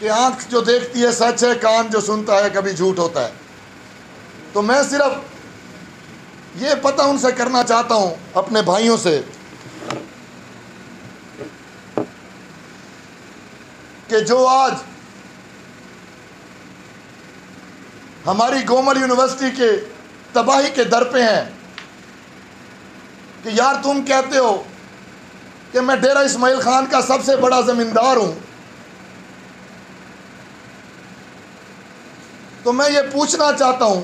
कि आंख जो देखती है सच है, कान जो सुनता है कभी झूठ होता है। तो मैं सिर्फ ये पता उनसे करना चाहता हूं, अपने भाइयों से, कि जो आज हमारी गोमल यूनिवर्सिटी के तबाही के दर पे हैं, कि यार तुम कहते हो कि मैं डेरा इस्माइल खान का सबसे बड़ा ज़मींदार हूं, तो मैं ये पूछना चाहता हूं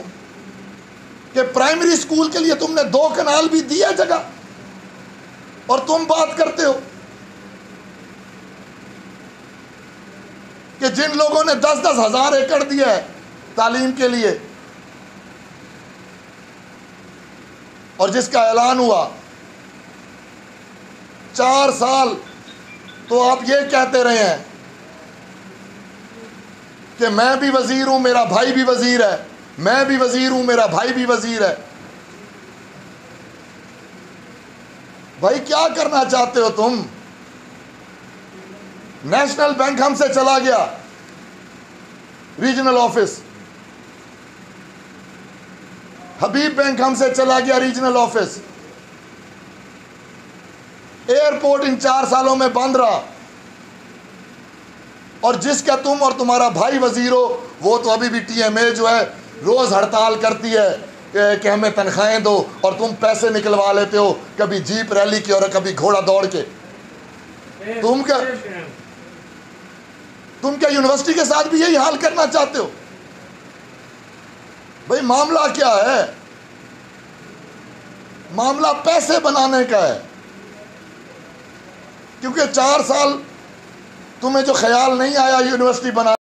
कि प्राइमरी स्कूल के लिए तुमने 2 कनाल भी दिया जगह, और तुम बात करते हो कि जिन लोगों ने 10-10 हज़ार एकड़ दिया है तालीम के लिए, और जिसका ऐलान हुआ 4 साल, तो आप ये कहते रहे हैं कि मैं भी वजीर हूं, मेरा भाई भी वजीर है, मैं भी वजीर हूं, मेरा भाई भी वजीर है। भाई क्या करना चाहते हो तुम? नेशनल बैंक हमसे चला गया, रीजनल ऑफिस, हबीब बैंक हमसे चला गया, रीजनल ऑफिस, एयरपोर्ट इन 4 सालों में बंद रहा, और जिसका तुम और तुम्हारा भाई वजीर हो, वो तो अभी भी TMA जो है रोज हड़ताल करती है कि हमें तनख्वाहें दो, और तुम पैसे निकलवा लेते हो, कभी जीप रैली की और कभी घोड़ा दौड़ के। तुम क्या यूनिवर्सिटी के साथ भी यही हाल करना चाहते हो? भाई मामला क्या है? मामला पैसे बनाने का है, क्योंकि 4 साल तुम्हें जो ख्याल नहीं आया यूनिवर्सिटी बना